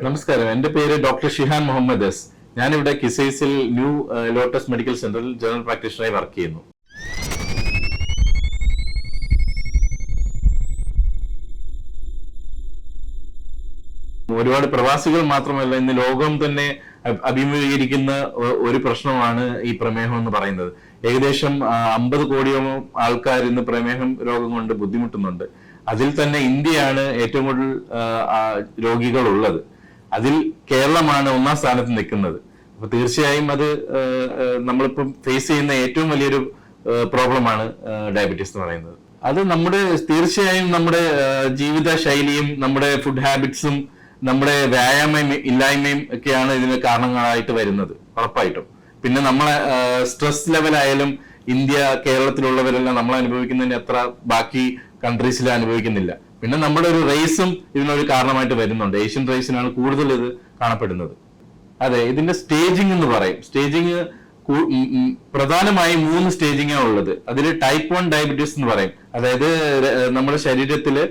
നമസ്കാരം, എൻ്റെ പേര് ഡോക്ടർ ഷിഹാൻ മുഹമ്മദ് എസ്. ഞാനിവിടെ കിസൈസിൽ ന്യൂ ലോട്ടസ് മെഡിക്കൽ സെന്ററിൽ ജനറൽ പ്രാക്ടീഷണറായി വർക്ക് ചെയ്യുന്നു. ഒരുപാട് പ്രവാസികൾ മാത്രമല്ല, ഇന്ന് ലോകം തന്നെ അഭിമുഖീകരിക്കുന്ന ഒരു പ്രശ്നമാണ് ഈ പ്രമേഹം എന്ന് പറയുന്നത്. ഏകദേശം 50 കോടിയോളം ആൾക്കാർ ഇന്ന് പ്രമേഹം രോഗം കൊണ്ട് ബുദ്ധിമുട്ടുന്നുണ്ട്. അതിൽ തന്നെ ഇന്ത്യയാണ് ഏറ്റവും കൂടുതൽ രോഗികൾ ഉള്ളത്. അതിൽ കേരളമാണ് 1ാം സ്ഥാനത്ത് നിൽക്കുന്നത്. അപ്പൊ തീർച്ചയായും അത് നമ്മളിപ്പം ഫേസ് ചെയ്യുന്ന ഏറ്റവും വലിയൊരു പ്രോബ്ലമാണ് ഡയബറ്റീസ് എന്ന് പറയുന്നത്. അത് തീർച്ചയായും നമ്മുടെ ജീവിത ശൈലിയും നമ്മുടെ ഫുഡ് ഹാബിറ്റ്സും നമ്മുടെ വ്യായാമം ഇല്ലായ്മയും ഒക്കെയാണ് ഇതിന് കാരണങ്ങളായിട്ട് വരുന്നത്, ഉറപ്പായിട്ടും. പിന്നെ നമ്മളെ സ്ട്രെസ് ലെവലായാലും കേരളത്തിലുള്ളവരെല്ലാം നമ്മൾ അനുഭവിക്കുന്നതിന് അത്ര ബാക്കി കൺട്രീസിൽ അനുഭവിക്കുന്നില്ല. പിന്നെ നമ്മുടെ ഒരു റേസും ഇതിനൊരു കാരണമായിട്ട് വരുന്നുണ്ട്. ഏഷ്യൻ റേസിനാണ് കൂടുതൽ ഇത് കാണപ്പെടുന്നത്. അതെ, ഇതിന്റെ സ്റ്റേജിങ് എന്ന് പറയും. സ്റ്റേജിങ് പ്രധാനമായും 3 സ്റ്റേജിങ്ങാണ് ഉള്ളത്. അതിൽ ടൈപ്പ് 1 ഡയബറ്റീസ് എന്ന് പറയും. അതായത് നമ്മുടെ ശരീരത്തില്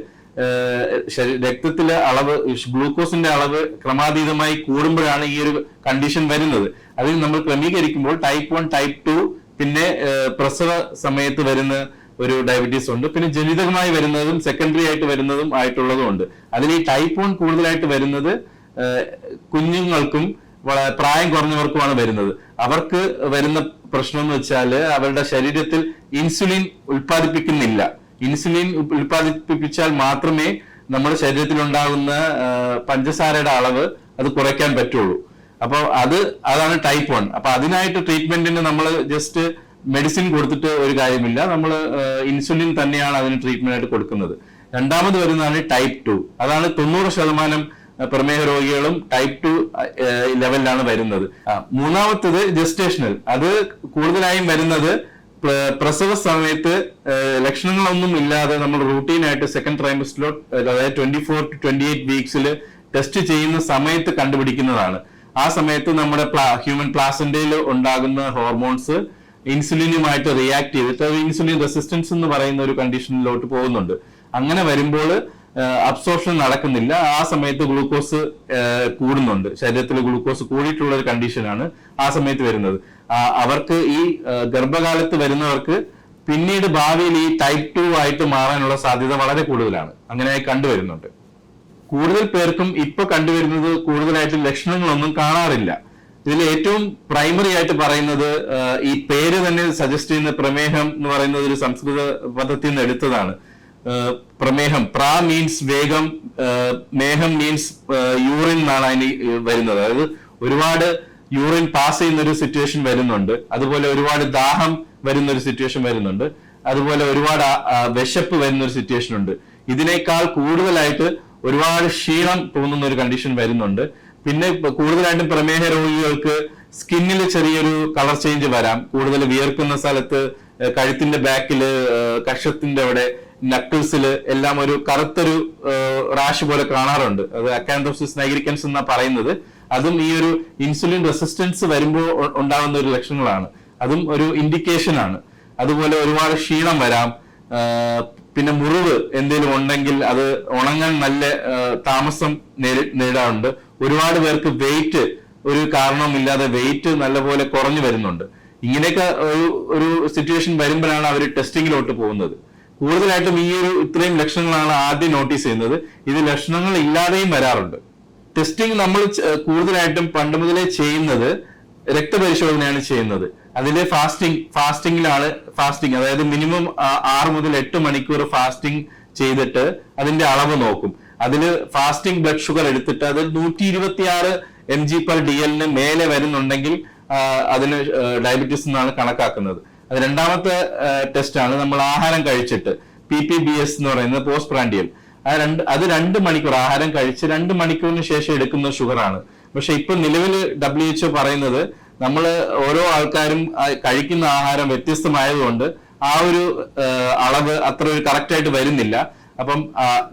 രക്തത്തിലെ അളവ്, ഗ്ലൂക്കോസിന്റെ അളവ് ക്രമാതീതമായി കൂടുമ്പോഴാണ് ഈ ഒരു കണ്ടീഷൻ വരുന്നത്. അതിൽ നമ്മൾ ക്രമീകരിക്കുമ്പോൾ ടൈപ്പ് 1, ടൈപ്പ് 2, പിന്നെ പ്രസവ സമയത്ത് വരുന്ന ഒരു ഡയബറ്റീസ് ഉണ്ട്. പിന്നെ ജനിതകമായി വരുന്നതും സെക്കൻഡറി ആയിട്ട് വരുന്നതും ആയിട്ടുള്ളതും ഉണ്ട്. അതിൽ ഈ ടൈപ്പ് 1 കൂടുതലായിട്ട് വരുന്നത് കുഞ്ഞുങ്ങൾക്കും പ്രായം കുറഞ്ഞവർക്കുമാണ് വരുന്നത്. അവർക്ക് വരുന്ന പ്രശ്നം എന്ന് വെച്ചാൽ അവരുടെ ശരീരത്തിൽ ഇൻസുലിൻ ഉൽപ്പാദിപ്പിക്കുന്നില്ല. ഇൻസുലിൻ ഉൽപ്പാദിപ്പിച്ചാൽ മാത്രമേ നമ്മുടെ ശരീരത്തിൽ ഉണ്ടാകുന്ന പഞ്ചസാരയുടെ അളവ് അത് കുറയ്ക്കാൻ പറ്റുള്ളൂ. അപ്പൊ അതാണ് ടൈപ്പ് 1. അപ്പൊ അതിനായിട്ട് ട്രീറ്റ്മെന്റിന് നമ്മൾ ജസ്റ്റ് മെഡിസിൻ കൊടുത്തിട്ട് ഒരു കാര്യമില്ല. നമ്മൾ ഇൻസുലിൻ തന്നെയാണ് അതിന് ട്രീറ്റ്മെന്റ് ആയിട്ട് കൊടുക്കുന്നത്. രണ്ടാമത് വരുന്നതാണ് ടൈപ്പ് 2. അതാണ് 90% പ്രമേഹ രോഗികളും ടൈപ്പ് 2 ലെവലിലാണ് വരുന്നത്. മൂന്നാമത്തത് ജസ്റ്റേഷണൽ. അത് കൂടുതലായും വരുന്നത് പ്രസവ സമയത്ത് ലക്ഷണങ്ങളൊന്നും ഇല്ലാതെ നമ്മൾ റൂട്ടീനായിട്ട് സെക്കൻഡ് ട്രൈമസ്റ്ററിലോ, അതായത് 24 to 28 വീക്സിൽ ടെസ്റ്റ് ചെയ്യുന്ന സമയത്ത് കണ്ടുപിടിക്കുന്നതാണ്. ആ സമയത്ത് നമ്മുടെ ഹ്യൂമൻ പ്ലാസന്റയിൽ ഉണ്ടാകുന്ന ഹോർമോൺസ് ഇൻസുലിനുമായിട്ട് റിയാക്ട് ചെയ്തിട്ട് അത് ഇൻസുലിൻ റെസിസ്റ്റൻസ് എന്ന് പറയുന്ന ഒരു കണ്ടീഷനിലോട്ട് പോകുന്നുണ്ട്. അങ്ങനെ വരുമ്പോൾ അബ്സോർപ്ഷൻ നടക്കുന്നില്ല. ആ സമയത്ത് ഗ്ലൂക്കോസ് കൂടുന്നുണ്ട്. ശരീരത്തിൽ ഗ്ലൂക്കോസ് കൂടിയിട്ടുള്ള ഒരു കണ്ടീഷനാണ് ആ സമയത്ത് വരുന്നത്. അവർക്ക് ഈ ഗർഭകാലത്ത് വരുന്നവർക്ക് പിന്നീട് ഭാവിയിൽ ഈ ടൈപ്പ് 2 ആയിട്ട് മാറാനുള്ള സാധ്യത വളരെ കൂടുതലാണ്. അങ്ങനെയായി കണ്ടുവരുന്നുണ്ട്. കൂടുതൽ പേർക്കും ഇപ്പൊ കണ്ടുവരുന്നത് കൂടുതലായിട്ട് ലക്ഷണങ്ങളൊന്നും കാണാറില്ല. ഇതിൽ ഏറ്റവും പ്രൈമറി ആയിട്ട് പറയുന്നത് ഈ പേര് തന്നെ സജസ്റ്റ് ചെയ്യുന്ന പ്രമേഹം എന്ന് പറയുന്നത് ഒരു സംസ്കൃത പദത്തിൽ നിന്ന് എടുത്തതാണ്. പ്രമേഹം, മീൻസ് വേഗം, മേഹം മീൻസ് യൂറിൻ എന്നാണ് അതിന് വരുന്നത്. അതായത് ഒരുപാട് യൂറിൻ പാസ് ചെയ്യുന്ന ഒരു സിറ്റുവേഷൻ വരുന്നുണ്ട്. അതുപോലെ ഒരുപാട് ദാഹം വരുന്ന ഒരു സിറ്റുവേഷൻ വരുന്നുണ്ട്. അതുപോലെ ഒരുപാട് വിശപ്പ് വരുന്ന ഒരു സിറ്റുവേഷൻ ഉണ്ട്. ഇതിനേക്കാൾ കൂടുതലായിട്ട് ഒരുപാട് ക്ഷീണം തോന്നുന്ന ഒരു കണ്ടീഷൻ വരുന്നുണ്ട്. പിന്നെ കൂടുതലായിട്ടും പ്രമേഹ രോഗികൾക്ക് സ്കിന്നിൽ ചെറിയൊരു കളർ ചേഞ്ച് വരാം. കൂടുതൽ വിയർക്കുന്ന സ്ഥലത്ത്, കഴുത്തിന്റെ ബാക്കില്, കക്ഷത്തിന്റെ അവിടെ, നക്കിൾസിൽ എല്ലാം ഒരു കറുത്തൊരു റാഷ് പോലെ കാണാറുണ്ട്. അത് അക്കാന്തോസിസ് നൈഗ്രിക്കൻസ് എന്നാ പറയുന്നത്. അതും ഈ ഒരു ഇൻസുലിൻ റെസിസ്റ്റൻസ് വരുമ്പോൾ ഉണ്ടാകുന്ന ഒരു ലക്ഷണങ്ങളാണ്. അതും ഒരു ഇൻഡിക്കേഷൻ ആണ്. അതുപോലെ ഒരുപാട് ക്ഷീണം വരാം. പിന്നെ മുറിവ് എന്തെങ്കിലും ഉണ്ടെങ്കിൽ അത് ഉണങ്ങാൻ നല്ല താമസം നേടാറുണ്ട്. ഒരുപാട് പേർക്ക് വെയിറ്റ്, ഒരു കാരണവുമില്ലാതെ വെയിറ്റ് നല്ലപോലെ കുറഞ്ഞു വരുന്നുണ്ട്. ഇങ്ങനെയൊക്കെ ഒരു സിറ്റുവേഷൻ വരുമ്പോഴാണ് അവർ ടെസ്റ്റിങ്ങിലോട്ട് പോകുന്നത്. കൂടുതലായിട്ടും ഇത്രയും ലക്ഷണങ്ങളാണ് ആദ്യം നോട്ടീസ് ചെയ്യുന്നത്. ഇത് ലക്ഷണങ്ങൾ ഇല്ലാതെയും വരാറുണ്ട്. ടെസ്റ്റിംഗ് നമ്മൾ കൂടുതലായിട്ടും പണ്ട് മുതലേ ചെയ്യുന്നത് രക്തപരിശോധനയാണ് ചെയ്യുന്നത്. അതിലെ ഫാസ്റ്റിംഗ്, അതായത് മിനിമം 6 മുതൽ 8 മണിക്കൂർ ഫാസ്റ്റിംഗ് ചെയ്തിട്ട് അതിന്റെ അളവ് നോക്കും. അതിൽ ഫാസ്റ്റിംഗ് ബ്ലഡ് ഷുഗർ എടുത്തിട്ട് അതിൽ 126 mg/dl മേലെ വരുന്നുണ്ടെങ്കിൽ അതിന് ഡയബറ്റീസ് എന്നാണ് കണക്കാക്കുന്നത്. അത് രണ്ടാമത്തെ ടെസ്റ്റ് ആണ്. നമ്മൾ ആഹാരം കഴിച്ചിട്ട് PPBS എന്ന് പറയുന്നത് പോസ്റ്റ് പ്രാൻഡിയൽ. അത് 2 മണിക്കൂർ ആഹാരം കഴിച്ച് 2 മണിക്കൂറിന് ശേഷം എടുക്കുന്ന ഷുഗറാണ്. പക്ഷെ ഇപ്പൊ നിലവിൽ WHO പറയുന്നത് നമ്മൾ ഓരോ ആൾക്കാരും കഴിക്കുന്ന ആഹാരം വ്യത്യസ്തമായതുകൊണ്ട് ആ ഒരു അളവ് അത്ര ഒരു കറക്റ്റ് ആയിട്ട് വരുന്നില്ല. അപ്പം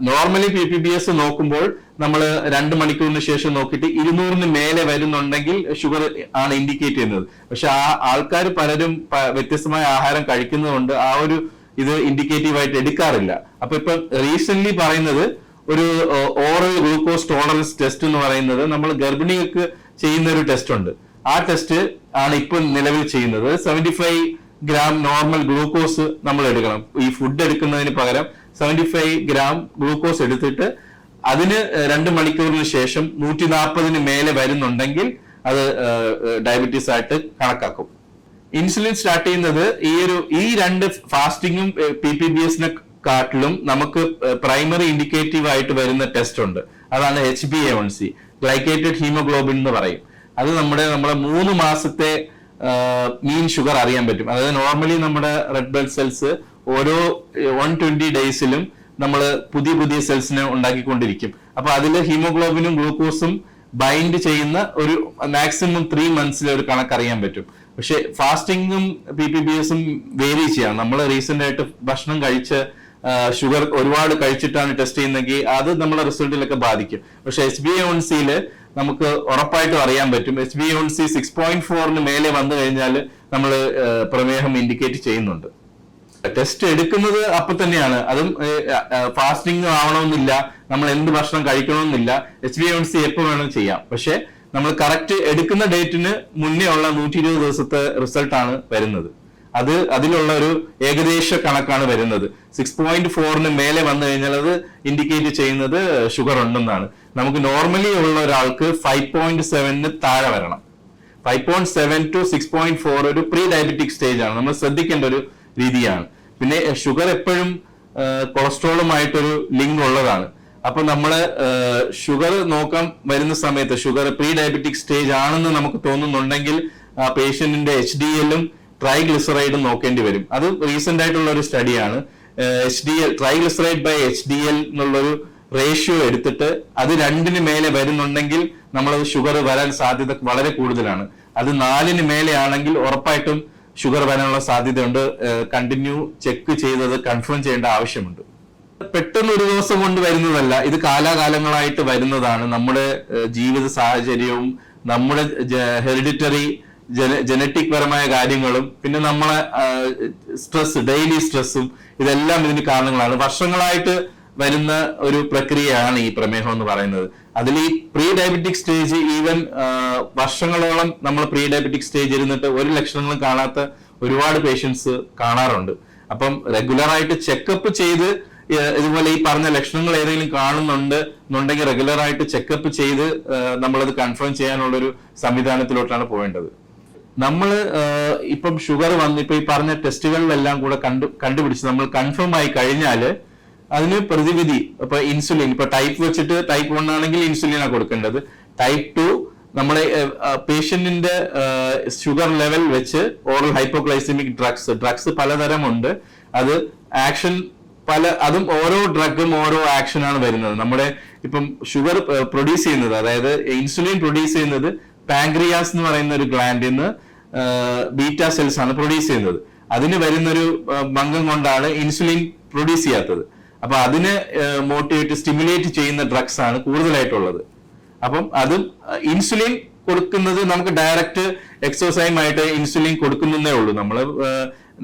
നോർമലി PPBS നോക്കുമ്പോൾ നമ്മൾ 2 മണിക്കൂറിന് ശേഷം നോക്കിയിട്ട് 200 മേലെ വരുന്നുണ്ടെങ്കിൽ ഷുഗർ ആണ് ഇൻഡിക്കേറ്റ് ചെയ്യുന്നത്. പക്ഷെ ആൾക്കാർ പലരും വ്യത്യസ്തമായ ആഹാരം കഴിക്കുന്നതുകൊണ്ട് ഇത് ഇൻഡിക്കേറ്റീവ് ആയിട്ട് എടുക്കാറില്ല. അപ്പൊ ഇപ്പൊ റീസെന്റ് പറയുന്നത് ഒരു ഓറൽ ഗ്ലൂക്കോസ് ടോളറൻസ് ടെസ്റ്റ് എന്ന് പറയുന്നത് നമ്മൾ ഗർഭിണികൾക്ക് ചെയ്യുന്ന ഒരു ടെസ്റ്റ് ഉണ്ട്. ആ ടെസ്റ്റ് ആണ് ഇപ്പൊ നിലവിൽ ചെയ്യുന്നത്. 75 ഗ്രാം നോർമൽ ഗ്ലൂക്കോസ് നമ്മൾ എടുക്കണം. ഈ ഫുഡ് എടുക്കുന്നതിന് പകരം 75 ഗ്രാം ഗ്ലൂക്കോസ് എടുത്തിട്ട് അതിന് 2 മണിക്കൂറിന് ശേഷം 140 മേലെ വരുന്നുണ്ടെങ്കിൽ അത് ഡയബറ്റീസ് ആയിട്ട് കണക്കാക്കും. ഇൻസുലിൻ സ്റ്റാർട്ട് ചെയ്യുന്നത് ഈ 2 ഫാസ്റ്റിങ്ങും PPBS കാട്ടിലും നമുക്ക് പ്രൈമറി ഇൻഡിക്കേറ്റീവ് ആയിട്ട് വരുന്ന ടെസ്റ്റ് ഉണ്ട്. അതാണ് HbA1c, ഗ്ലൈക്കേറ്റഡ് ഹീമോഗ്ലോബിൻ എന്ന് പറയും. അത് നമ്മളെ 3 മാസത്തെ മീൻ ഷുഗർ അറിയാൻ പറ്റും. അതായത് നോർമലി നമ്മുടെ റെഡ് ബ്ലഡ് സെൽസ് ഓരോ 120 ഡേയ്സിലും നമ്മൾ പുതിയ സെൽസിനെ ഉണ്ടാക്കിക്കൊണ്ടിരിക്കും. അപ്പൊ അതിൽ ഹീമോഗ്ലോബിനും ഗ്ലൂക്കോസും ബൈൻഡ് ചെയ്യുന്ന ഒരു മാക്സിമം 3 മന്ത്സിലെ ഒരു കണക്കറിയാൻ പറ്റും. പക്ഷെ ഫാസ്റ്റിങ്ങും PPBS-ഉം വേരി ചെയ്യാം. നമ്മൾ റീസെന്റ് ആയിട്ട് ഭക്ഷണം കഴിച്ച് ഷുഗർ ഒരുപാട് കഴിച്ചിട്ടാണ് ടെസ്റ്റ് ചെയ്യുന്നതെങ്കിൽ അത് നമ്മളെ റിസൾട്ടിലൊക്കെ ബാധിക്കും. പക്ഷെ HbA1c നമുക്ക് ഉറപ്പായിട്ടും അറിയാൻ പറ്റും. HbA1c 6.4 മേലെ വന്നു കഴിഞ്ഞാൽ നമ്മൾ പ്രമേഹം ഇൻഡിക്കേറ്റ് ചെയ്യുന്നുണ്ട്. ടെസ്റ്റ് എടുക്കുന്നത് അപ്പൊ തന്നെയാണ്. അതും ഫാസ്റ്റിംഗ് ആവണമെന്നില്ല, നമ്മൾ എന്ത് ഭക്ഷണം കഴിക്കണമെന്നില്ല. HbA1c എപ്പോൾ വേണമെങ്കിലും ചെയ്യാം. പക്ഷെ നമ്മൾ കറക്റ്റ് എടുക്കുന്ന ഡേറ്റിന് മുന്നേ ഉള്ള 120 ദിവസത്തെ റിസൾട്ടാണ് വരുന്നത്. അതിലുള്ള ഒരു ഏകദേശ കണക്കാണ് വരുന്നത്. 6.4 മേലെ വന്നു കഴിഞ്ഞാൽ അത് ഇൻഡിക്കേറ്റ് ചെയ്യുന്നത് ഷുഗർ ഉണ്ടെന്നാണ്. നമുക്ക് നോർമലി ഉള്ള ഒരാൾക്ക് 5.7 താഴെ വരണം. 5.7 to 6.4 ഒരു പ്രീ ഡയബറ്റിക് സ്റ്റേജ് ആണ്. നമ്മൾ ശ്രദ്ധിക്കേണ്ട ഒരു രീതിയാണ്. പിന്നെ ഷുഗർ എപ്പോഴും കൊളസ്ട്രോളുമായിട്ടൊരു ലിങ്ക് ഉള്ളതാണ്. അപ്പൊ നമ്മള് ഷുഗർ നോക്കാൻ വരുന്ന സമയത്ത് ഷുഗർ പ്രീ ഡയബറ്റിക് സ്റ്റേജ് ആണെന്ന് നമുക്ക് തോന്നുന്നുണ്ടെങ്കിൽ പേഷ്യന്റിന്റെ HDL-ഉം ട്രൈഗ്ലിസറൈഡും നോക്കേണ്ടി വരും. അത് റീസെന്റ് ആയിട്ടുള്ള ഒരു സ്റ്റഡിയാണ്. ട്രൈഗ്ലിസറൈഡ് ബൈ HDL എന്നുള്ളൊരു റേഷ്യോ എടുത്തിട്ട് അത് 2 മേലെ വരുന്നുണ്ടെങ്കിൽ നമ്മളത് ഷുഗർ വരാൻ സാധ്യത വളരെ കൂടുതലാണ്. അത് 4 മേലെ ആണെങ്കിൽ ഉറപ്പായിട്ടും ഷുഗർ വരാനുള്ള സാധ്യതയുണ്ട്. കണ്ടിന്യൂ ചെക്ക് ചെയ്തത് കൺഫേം ചെയ്യേണ്ട ആവശ്യമുണ്ട്. പെട്ടെന്ന് ഒരു ദിവസം കൊണ്ട് വരുന്നതല്ല, ഇത് കാലാകാലങ്ങളായിട്ട് വരുന്നതാണ്. നമ്മുടെ ജീവിത സാഹചര്യവും നമ്മുടെ ഹെറിഡിറ്ററി ജനറ്റിക് പരമായ കാര്യങ്ങളും പിന്നെ നമ്മളെ ഡെയിലി സ്ട്രെസ്സും ഇതെല്ലാം ഇതിന് കാരണങ്ങളാണ്. വർഷങ്ങളായിട്ട് വരുന്ന ഒരു പ്രക്രിയയാണ് ഈ പ്രമേഹം എന്ന് പറയുന്നത്. അതിൽ ഈ പ്രീ ഡയബറ്റിക് സ്റ്റേജ് ഈവൻ വർഷങ്ങളോളം നമ്മൾ പ്രീ ഡയബറ്റിക് സ്റ്റേജ് ഇരുന്നിട്ട് ഒരു ലക്ഷണങ്ങളും കാണാത്ത ഒരുപാട് പേഷ്യൻസ് കാണാറുണ്ട്. അപ്പം റെഗുലർ ആയിട്ട് ചെക്കപ്പ് ചെയ്ത് ഇതുപോലെ ഈ പറഞ്ഞ ലക്ഷണങ്ങൾ ഏതെങ്കിലും കാണുന്നുണ്ടെങ്കിൽ റെഗുലർ ആയിട്ട് ചെക്കപ്പ് ചെയ്ത് നമ്മളത് കൺഫേം ചെയ്യാനുള്ളൊരു സംവിധാനത്തിലോട്ടാണ് പോകേണ്ടത്. നമ്മൾ ഇപ്പം ഷുഗർ ഇപ്പൊ ഈ പറഞ്ഞ ടെസ്റ്റുകളിലെല്ലാം കൂടെ കണ്ടുപിടിച്ച് നമ്മൾ കൺഫേം ആയി കഴിഞ്ഞാൽ അതിന് പ്രതിവിധി ഇപ്പൊ ഇൻസുലിൻ, ഇപ്പൊ ടൈപ്പ് വെച്ചിട്ട് ടൈപ്പ് 1 ആണെങ്കിൽ ഇൻസുലിനാണ് കൊടുക്കേണ്ടത്. ടൈപ്പ് 2 നമ്മളെ പേഷ്യന്റിന്റെ ഷുഗർ ലെവൽ വെച്ച് ഓറൽ ഹൈപ്പോഗ്ലൈസമിക് ഡ്രഗ്സ് പലതരമുണ്ട്. അത് ആക്ഷൻ അതും ഓരോ ഡ്രഗും ഓരോ ആക്ഷൻ ആണ് വരുന്നത്. നമ്മുടെ ഇപ്പം ഷുഗർ പ്രൊഡ്യൂസ് ചെയ്യുന്നത്, അതായത് ഇൻസുലിൻ പ്രൊഡ്യൂസ് ചെയ്യുന്നത് പാൻക്രിയാസ് എന്ന് പറയുന്ന ഒരു ഗ്ലാൻഡിൽ നിന്ന് ബീറ്റ സെൽസ് ആണ് പ്രൊഡ്യൂസ് ചെയ്യുന്നത്. അതിന് വരുന്നൊരു ഭംഗം കൊണ്ടാണ് ഇൻസുലിൻ പ്രൊഡ്യൂസ് ചെയ്യാത്തത്. അപ്പൊ അതിനെ മോട്ടിവേറ്റ് സ്റ്റിമുലേറ്റ് ചെയ്യുന്ന ഡ്രഗ്സ് ആണ് കൂടുതലായിട്ടുള്ളത്. അപ്പം അതും ഇൻസുലിൻ കൊടുക്കുന്നത് നമുക്ക് ഡയറക്റ്റ് എക്സോസൈമായിട്ട് ഇൻസുലിൻ കൊടുക്കുന്നതേ ഉള്ളൂ.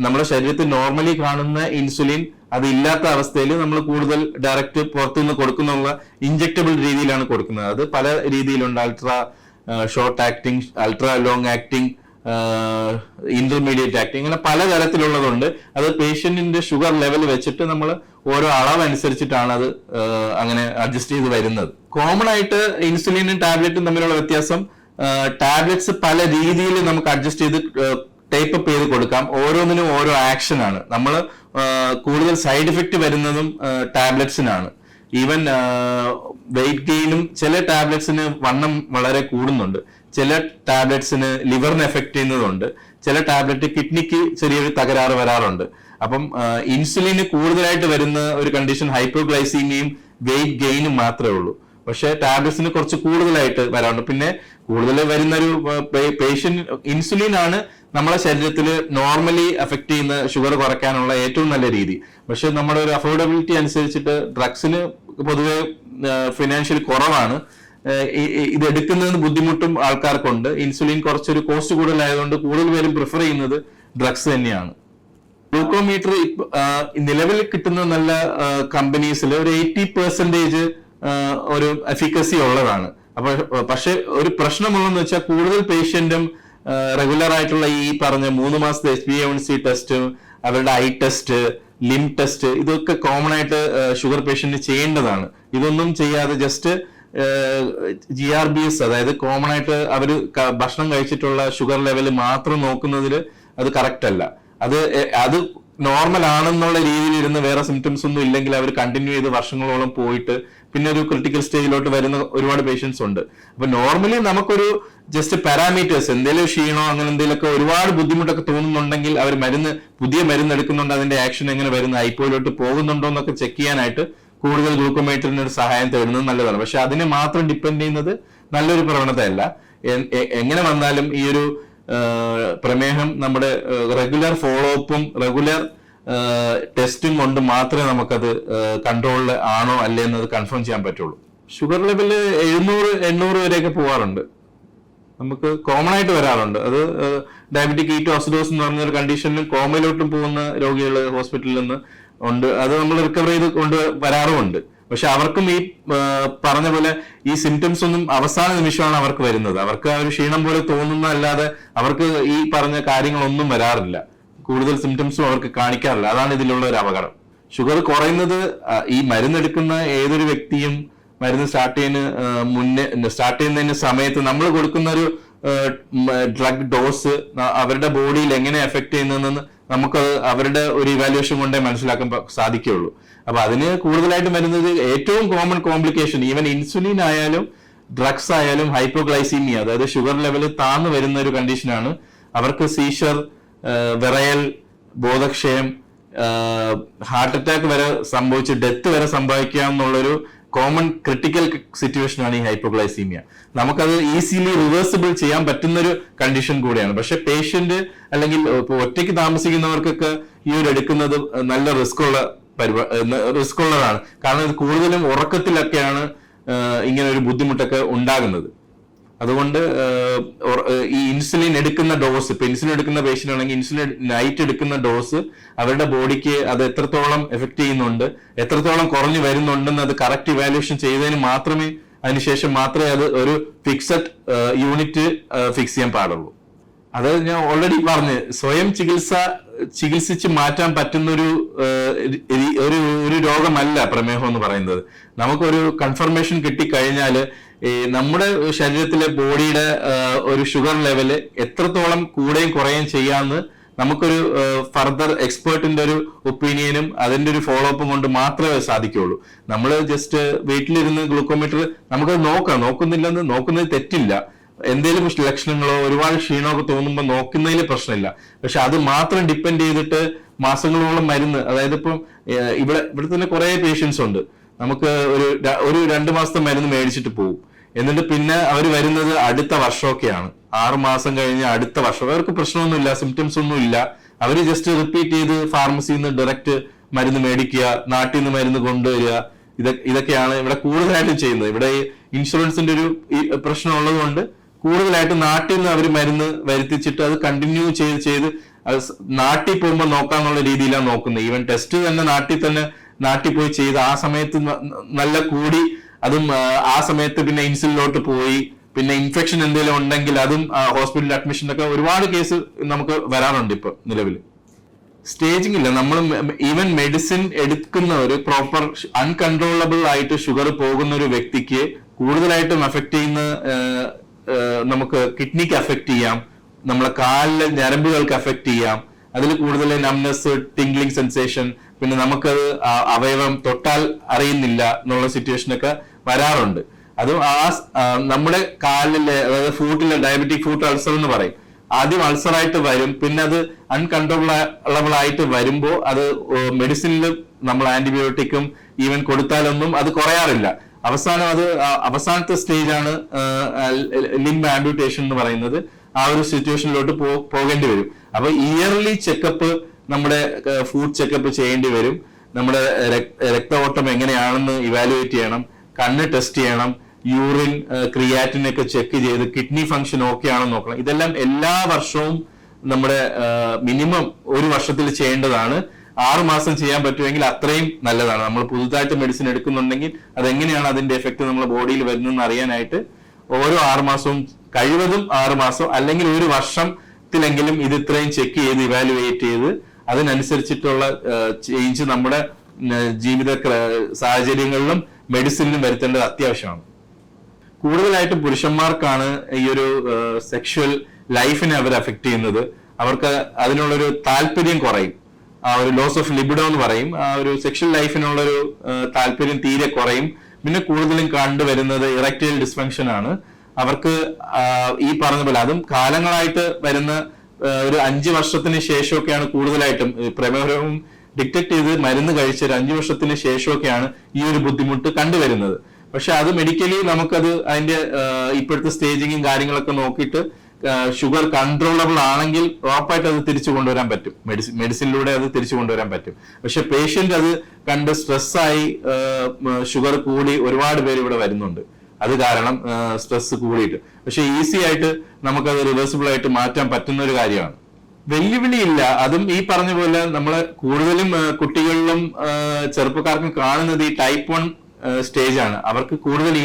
നമ്മുടെ ശരീരത്തിൽ നോർമലി കാണുന്ന ഇൻസുലിൻ അതില്ലാത്ത അവസ്ഥയിൽ നമ്മൾ കൂടുതൽ ഡയറക്റ്റ് പുറത്തുനിന്ന് കൊടുക്കുന്ന ഇഞ്ചക്റ്റബിൾ രീതിയിലാണ് കൊടുക്കുന്നത്. അത് പല രീതിയിലുണ്ട്. Ultra short acting, ultra long acting, intermediate acting, അങ്ങനെ പലതരത്തിലുള്ളതുണ്ട്. അത് പേഷ്യന്റിന്റെ ഷുഗർ ലെവൽ വെച്ചിട്ട് നമ്മൾ ഓരോ അളവ് അനുസരിച്ചിട്ടാണ് അത് അങ്ങനെ അഡ്ജസ്റ്റ് ചെയ്ത് വരുന്നത്. കോമൺ ആയിട്ട് ഇൻസുലിനും ടാബ്ലറ്റും തമ്മിലുള്ള വ്യത്യാസം, ടാബ്ലറ്റ്സ് പല രീതിയിൽ നമുക്ക് അഡ്ജസ്റ്റ് ചെയ്ത് ടേപ്പ് അപ്പ് ചെയ്ത് കൊടുക്കാം. ഓരോന്നിനും ഓരോ ആക്ഷൻ ആണ്. നമ്മൾ കൂടുതൽ സൈഡ് എഫക്റ്റ് വരുന്നതും ടാബ്ലറ്റ്സിനാണ്. ഈവൻ വെയിറ്റ് ഗെയിനും ചില ടാബ്ലറ്റ്സിന് വണ്ണം വളരെ കൂടുന്നുണ്ട്, ചില ടാബ്ലറ്റ്സിന് ലിവറിന് എഫക്ട് ചെയ്യുന്നതുണ്ട്, ചില ടാബ്ലറ്റ് കിഡ്നിക്ക് ചെറിയൊരു തകരാറ് വരാറുണ്ട്. അപ്പം ഇൻസുലിന് കൂടുതലായിട്ട് വരുന്ന ഒരു കണ്ടീഷൻ ഹൈപ്പോഗ്ലൈസീമിയയും വെയിറ്റ് ഗെയിനും മാത്രമേ ഉള്ളൂ. പക്ഷെ ടാബ്ലറ്റ്സിന് കുറച്ച് കൂടുതലായിട്ട് വരാറുണ്ട്. പിന്നെ കൂടുതൽ വരുന്നൊരു പേഷ്യന്റ് ഇൻസുലിൻ ആണ് നമ്മളെ ശരീരത്തിൽ നോർമലി എഫക്ട് ചെയ്യുന്ന ഷുഗർ കുറയ്ക്കാനുള്ള ഏറ്റവും നല്ല രീതി. പക്ഷെ നമ്മുടെ ഒരു അഫോർഡബിലിറ്റി അനുസരിച്ചിട്ട് ഡ്രഗ്സിന് പൊതുവെ ഫിനാൻഷ്യൽ കുറവാണ്. ഇത് എടുക്കുന്നതിന് ബുദ്ധിമുട്ടും ആൾക്കാർക്കുണ്ട്. ഇൻസുലിൻ കുറച്ചൊരു കോസ്റ്റ് കൂടുതലായതുകൊണ്ട് കൂടുതൽ പേരും പ്രിഫർ ചെയ്യുന്നത് ഡ്രഗ്സ് തന്നെയാണ്. ഗ്ലൂക്കോമീറ്റർ നിലവിൽ കിട്ടുന്ന നല്ല കമ്പനീസിൽ ഒരു 80% ഒരു എഫിക്കസി ഉള്ളതാണ്. അപ്പൊ പക്ഷെ ഒരു പ്രശ്നമുള്ളതെന്ന് വെച്ചാൽ കൂടുതൽ പേഷ്യന്റും റെഗുലർ ആയിട്ടുള്ള ഈ പറഞ്ഞ 3 മാസത്തെ HbA1c ടെസ്റ്റ്, അവരുടെ ഐ ടെസ്റ്റ്, ലിം ടെസ്റ്റ്, ഇതൊക്കെ കോമൺ ആയിട്ട് ഷുഗർ പേഷ്യന്റ് ചെയ്യേണ്ടതാണ്. ഇതൊന്നും ചെയ്യാതെ ജസ്റ്റ് GRBS, അതായത് കോമൺ ആയിട്ട് അവർ ഭക്ഷണം കഴിച്ചിട്ടുള്ള ഷുഗർ ലെവൽ മാത്രം നോക്കുന്നതിൽ അത് കറക്റ്റ് അല്ല. അത് നോർമൽ ആണെന്നുള്ള രീതിയിൽ ഇരുന്ന് വേറെ സിംറ്റംസ് ഒന്നും ഇല്ലെങ്കിൽ അവർ കണ്ടിന്യൂ ചെയ്ത് വർഷങ്ങളോളം പോയിട്ട് പിന്നെ ഒരു ക്രിട്ടിക്കൽ സ്റ്റേജിലോട്ട് വരുന്ന ഒരുപാട് പേഷ്യൻസ് ഉണ്ട്. അപ്പൊ നോർമലി നമുക്കൊരു ജസ്റ്റ് പാരാമീറ്റേഴ്സ്, എന്തെങ്കിലും ക്ഷീണോ അങ്ങനെ എന്തെങ്കിലുമൊക്കെ ഒരുപാട് ബുദ്ധിമുട്ടൊക്കെ തോന്നുന്നുണ്ടെങ്കിൽ അവർ പുതിയ മരുന്ന് എടുക്കുന്നുണ്ട്, അതിന്റെ ആക്ഷൻ എങ്ങനെ വരുന്നു, ഹൈപ്പോയിലോട്ട് പോകുന്നുണ്ടോ എന്നൊക്കെ ചെക്ക് ചെയ്യാനായിട്ട് കൂടുതൽ ഗ്ലൂക്കോമീറ്ററിന് ഒരു സഹായം തേടുന്നത് നല്ലതാണ്. പക്ഷെ അതിനെ മാത്രം ഡിപ്പെൻഡ് ചെയ്യുന്നത് നല്ലൊരു പ്രവണതയല്ല. എങ്ങനെ വന്നാലും ഈ ഒരു പ്രമേഹം നമ്മുടെ റെഗുലർ ഫോളോ അപ്പും റെഗുലർ ടെസ്റ്റും കൊണ്ട് മാത്രമേ നമുക്കത് കൺട്രോളിൽ ആണോ അല്ലേ എന്നത് കൺഫേം ചെയ്യാൻ പറ്റുള്ളൂ. ഷുഗർ ലെവല് 700-800 വരെയൊക്കെ പോകാറുണ്ട്, നമുക്ക് കോമൺ ആയിട്ട് വരാറുണ്ട്. അത് ഡയബറ്റിക് കീറ്റോസിഡോസ് എന്ന് പറഞ്ഞ ഒരു കണ്ടീഷനിൽ കോമയിലോട്ടും പോകുന്ന രോഗികൾ ഹോസ്പിറ്റലിൽ നിന്ന് ഉണ്ട്. അത് നമ്മൾ റിക്കവർ ചെയ്ത് കൊണ്ട് വരാറുമുണ്ട്. പക്ഷെ അവർക്കും ഈ പറഞ്ഞ പോലെ ഈ സിംറ്റംസ് ഒന്നും അവസാന നിമിഷമാണ് അവർക്ക് വരുന്നത്. അവർക്ക് ആ ഒരു ക്ഷീണം പോലെ തോന്നുന്നതല്ലാതെ അവർക്ക് ഈ പറഞ്ഞ കാര്യങ്ങളൊന്നും വരാറില്ല, കൂടുതൽ സിംറ്റംസും അവർക്ക് കാണിക്കാറില്ല. അതാണ് ഇതിലുള്ള ഒരു അപകടം. ഷുഗർ കുറയുന്നത് ഈ മരുന്നെടുക്കുന്ന ഏതൊരു വ്യക്തിയും മരുന്ന് സ്റ്റാർട്ട് ചെയ്യുന്നതിന് സമയത്ത് നമ്മൾ കൊടുക്കുന്ന ഒരു ഡ്രഗ് ഡോസ് അവരുടെ ബോഡിയിൽ എങ്ങനെ എഫക്ട് ചെയ്യുന്നതെന്ന് നമുക്ക് അവരുടെ ഒരു ഇവാലുവേഷൻ കൊണ്ടേ മനസ്സിലാക്കാൻ സാധിക്കുകയുള്ളൂ. അപ്പൊ അതിന് കൂടുതലായിട്ട് വരുന്നത് ഏറ്റവും കോമൺ കോംപ്ലിക്കേഷൻ, ഈവൻ ഇൻസുലിൻ ആയാലും ഡ്രഗ്സ് ആയാലും ഹൈപ്പോഗ്ലൈസീമിയ, അതായത് ഷുഗർ ലെവൽ താഴ്ന്നു വരുന്ന ഒരു കണ്ടീഷനാണ്. അവർക്ക് സീഷർ, വിറയൽ, ബോധക്ഷയം, ഹാർട്ട് അറ്റാക്ക് വരെ സംഭവിച്ച് ഡെത്ത് വരെ സംഭവിക്കാമെന്നുള്ളൊരു കോമൺ ക്രിട്ടിക്കൽ സിറ്റുവേഷൻ ആണ് ഈ ഹൈപ്പോഗ്ലൈസീമിയ. നമുക്കത് ഈസിലി റിവേഴ്സിബിൾ ചെയ്യാൻ പറ്റുന്നൊരു കണ്ടീഷൻ കൂടിയാണ്. പക്ഷെ പേഷ്യന്റ് അല്ലെങ്കിൽ ഒറ്റയ്ക്ക് താമസിക്കുന്നവർക്കൊക്കെ ഈ ഒരു എടുക്കുന്നത് നല്ല റിസ്ക് ഉള്ളതാണ്. കാരണം ഇത് കൂടുതലും ഉറക്കത്തിലൊക്കെയാണ് ഇങ്ങനെ ഒരു ബുദ്ധിമുട്ടൊക്കെ ഉണ്ടാകുന്നത്. അതുകൊണ്ട് ഈ ഇൻസുലിൻ എടുക്കുന്ന ഡോസ്, ഇപ്പൊ ഇൻസുലിൻ എടുക്കുന്ന പേഷ്യന്റ് ആണെങ്കിൽ ഇൻസുലിൻ നൈറ്റ് എടുക്കുന്ന ഡോസ് അവരുടെ ബോഡിക്ക് അത് എത്രത്തോളം എഫക്ട് ചെയ്യുന്നുണ്ട്, എത്രത്തോളം കുറഞ്ഞു വരുന്നുണ്ടെന്ന് അത് കറക്റ്റ് ഇവാലുവേഷൻ ചെയ്തതിന് മാത്രമേ അതിനുശേഷം മാത്രമേ അത് ഒരു ഫിക്സഡ് യൂണിറ്റ് ഫിക്സ് ചെയ്യാൻ പാടുള്ളൂ. അത് ഞാൻ ഓൾറെഡി പറഞ്ഞ്, സ്വയം ചികിത്സിച്ച് മാറ്റാൻ പറ്റുന്ന ഒരു രോഗമല്ല പ്രമേഹം എന്ന് പറയുന്നത്. നമുക്കൊരു കൺഫർമേഷൻ കിട്ടിക്കഴിഞ്ഞാൽ നമ്മുടെ ശരീരത്തിലെ ബോഡിയുടെ ഒരു ഷുഗർ ലെവല് എത്രത്തോളം കൂടുകയും കുറയുകയും ചെയ്യാമെന്ന് നമുക്കൊരു ഫർദർ എക്സ്പേർട്ടിന്റെ ഒരു ഒപ്പീനിയനും അതിന്റെ ഒരു ഫോളോ അപ്പും കൊണ്ട് മാത്രമേ സാധിക്കുകയുള്ളൂ. നമ്മൾ ജസ്റ്റ് വീട്ടിലിരുന്ന് ഗ്ലൂക്കോമീറ്റർ നമുക്കത് നോക്കുന്നത് തെറ്റില്ല. എന്തെങ്കിലും ലക്ഷണങ്ങളോ ഒരുപാട് ക്ഷീണമൊക്കെ തോന്നുമ്പോൾ നോക്കുന്നതിൽ പ്രശ്നമില്ല. പക്ഷെ അത് മാത്രം ഡിപ്പെൻഡ് ചെയ്തിട്ട് മാസങ്ങളോളം മരുന്ന്, അതായത് ഇപ്പം ഇവിടെ തന്നെ കുറെ പേഷ്യൻസ് ഉണ്ട്, നമുക്ക് ഒരു 2 മാസത്തെ മരുന്ന് മേടിച്ചിട്ട് പോകും, എന്നിട്ട് പിന്നെ അവർ വരുന്നത് അടുത്ത വർഷമൊക്കെയാണ്. 6 മാസം കഴിഞ്ഞ് അടുത്ത വർഷം അവർക്ക് പ്രശ്നമൊന്നുമില്ല, സിംറ്റംസ് ഒന്നും ഇല്ല. അവര് ജസ്റ്റ് റിപ്പീറ്റ് ചെയ്ത് ഫാർമസിയിൽ നിന്ന് ഡയറക്റ്റ് മരുന്ന് മേടിക്കുക, നാട്ടിൽ നിന്ന് മരുന്ന് കൊണ്ടുവരിക, ഇതൊക്കെയാണ് ഇവിടെ കൂടുതലായിട്ടും ചെയ്യുന്നത്. ഇവിടെ ഇൻഷുറൻസിന്റെ ഒരു പ്രശ്നം ഉള്ളതുകൊണ്ട് കൂടുതലായിട്ട് നാട്ടിൽ നിന്ന് അവർ മരുന്ന് വരുത്തിച്ചിട്ട് അത് കണ്ടിന്യൂ ചെയ്ത് നാട്ടിൽ പോകുമ്പോൾ നോക്കാന്നുള്ള രീതിയിലാണ് നോക്കുന്നത്. ഈവൻ ടെസ്റ്റ് തന്നെ നാട്ടിൽ പോയി ചെയ്ത് ആ സമയത്ത് നല്ല കൂടി, അതും ആ സമയത്ത് പിന്നെ ഇൻസുലിനോട്ട് പോയി, പിന്നെ ഇൻഫെക്ഷൻ എന്തെങ്കിലും ഉണ്ടെങ്കിൽ അതും ഹോസ്പിറ്റൽ അഡ്മിഷൻ ഒക്കെ ഒരുപാട് കേസ് നമുക്ക് വരാറുണ്ട്. ഇപ്പൊ നിലവിൽ സ്റ്റേജിംഗ് ഇല്ല. നമ്മൾ ഈവൻ മെഡിസിൻ എടുക്കുന്ന ഒരു പ്രോപ്പർ അൺകൺട്രോളബിൾ ആയിട്ട് ഷുഗർ പോകുന്ന ഒരു വ്യക്തിക്ക് കൂടുതലായിട്ടും എഫക്ട് ചെയ്യുന്ന, നമുക്ക് കിഡ്നിക്ക് എഫക്ട് ചെയ്യാം, നമ്മളെ കാലിലെ ഞരമ്പുകൾക്ക് എഫക്ട് ചെയ്യാം. അതിൽ കൂടുതൽ നംനെസ്, ടിംഗ്ലിംഗ് സെൻസേഷൻ, പിന്നെ നമുക്കത് അവയവം തൊട്ടാൽ അറിയുന്നില്ല എന്നുള്ള സിറ്റുവേഷനൊക്കെ വരാറുണ്ട്. അതും നമ്മുടെ കാലിലെ, അതായത് ഫൂട്ടിലെ ഡയബറ്റിക് ഫൂട്ട് അൾസർ എന്ന് പറയും. ആദ്യം അൾസറായിട്ട് വരും, പിന്നെ അത് അൺകൺട്രോളബിൾ ആയിട്ട് വരുമ്പോൾ അത് മെഡിസിനിൽ നമ്മൾ ആന്റിബയോട്ടിക്കും ഈവൻ കൊടുത്താലൊന്നും അത് കുറയാറില്ല. അവസാനത്തെ സ്റ്റേജാണ് ലിംബ് ആംപ്യൂട്ടേഷൻ എന്ന് പറയുന്നത്. ആ ഒരു സിറ്റുവേഷനിലോട്ട് പോകേണ്ടി വരും. അപ്പൊ ഇയർലി ചെക്കപ്പ്, നമ്മുടെ ഫുഡ് ചെക്കപ്പ് ചെയ്യേണ്ടി വരും. നമ്മുടെ രക്തഓട്ടം എങ്ങനെയാണെന്ന് ഇവാലുവേറ്റ് ചെയ്യണം, കണ്ണ് ടെസ്റ്റ് ചെയ്യണം, യൂറിൻ, ക്രിയാറ്റിൻ ഒക്കെ ചെക്ക് ചെയ്ത് കിഡ്നി ഫംഗ്ഷൻ ഓക്കെ ആണെന്ന് നോക്കണം. ഇതെല്ലാം എല്ലാ വർഷവും നമ്മുടെ മിനിമം ഒരു വർഷത്തിൽ ചെയ്യേണ്ടതാണ്. 6 മാസം ചെയ്യാൻ പറ്റുമെങ്കിൽ അത്രയും നല്ലതാണ്. നമ്മൾ പുതുതായിട്ട് മെഡിസിൻ എടുക്കുന്നുണ്ടെങ്കിൽ അതെങ്ങനെയാണ് അതിന്റെ എഫക്ട് നമ്മുടെ ബോഡിയിൽ വരുന്നതെന്ന് അറിയാനായിട്ട് ഓരോ 6 മാസവും കഴിവതും 6 മാസം അല്ലെങ്കിൽ ഒരു വർഷത്തിലെങ്കിലും ഇത് ഇത്രയും ചെക്ക് ചെയ്ത് ഇവാലുവേറ്റ് ചെയ്ത് അതിനനുസരിച്ചിട്ടുള്ള ചേഞ്ച് നമ്മുടെ ജീവിത സാഹചര്യങ്ങളിലും മെഡിസിനിലും വരുത്തേണ്ടത് അത്യാവശ്യമാണ്. കൂടുതലായിട്ടും പുരുഷന്മാർക്കാണ് ഈ ഒരു സെക്ഷുവൽ ലൈഫിനെ അവർ അഫക്ട് ചെയ്യുന്നത്. അവർക്ക് അതിനുള്ളൊരു താല്പര്യം കുറയും, ആ ഒരു ലോസ് ഓഫ് ലിബിഡോ എന്ന് പറയും. ആ ഒരു സെക്ഷൽ ലൈഫിനുള്ളൊരു താല്പര്യം തീരെ കുറയും. പിന്നെ കൂടുതലും കണ്ടുവരുന്നത് ഇറക്ടൈൽ ഡിസ്ഫങ്ഷൻ ആണ്. അവർക്ക് ഈ പറഞ്ഞ പോലെ അതും കാലങ്ങളായിട്ട് വരുന്ന ഒരു 5 വർഷത്തിന് ശേഷമൊക്കെയാണ് കൂടുതലായിട്ടും പ്രമേഹം ഡിറ്റക്ട് ചെയ്ത് മരുന്ന് കഴിച്ച ഒരു 5 വർഷത്തിന് ശേഷമൊക്കെയാണ് ഈ ഒരു ബുദ്ധിമുട്ട് കണ്ടുവരുന്നത്. പക്ഷെ അത് മെഡിക്കലി നമുക്കത് അതിന്റെ ഇപ്പോഴത്തെ സ്റ്റേജിങ്ങും കാര്യങ്ങളൊക്കെ നോക്കിയിട്ട് ഷുഗർ കൺട്രോളബിൾ ആണെങ്കിൽ ഉറപ്പായിട്ട് അത് തിരിച്ചു കൊണ്ടുവരാൻ പറ്റും. മെഡിസിനിലൂടെ അത് തിരിച്ചു കൊണ്ടുവരാൻ പറ്റും. പക്ഷെ പേഷ്യന്റ് അത് കണ്ട് സ്ട്രെസ്സായി ഷുഗർ കൂടി ഒരുപാട് പേര് ഇവിടെ വരുന്നുണ്ട്. അത് കാരണം സ്ട്രെസ് കൂടിയിട്ട്. പക്ഷെ ഈസി ആയിട്ട് നമുക്കത് റിവേഴ്സിബിൾ ആയിട്ട് മാറ്റാൻ പറ്റുന്ന ഒരു കാര്യമാണ്. വെല്ലുവിളിയില്ല. അതും ഈ പറഞ്ഞ പോലെ നമ്മള് കൂടുതലും കുട്ടികളിലും ചെറുപ്പക്കാർക്കും കാണുന്നത് ഈ ടൈപ്പ് 1 സ്റ്റേജ് ആണ്. അവർക്ക് കൂടുതൽ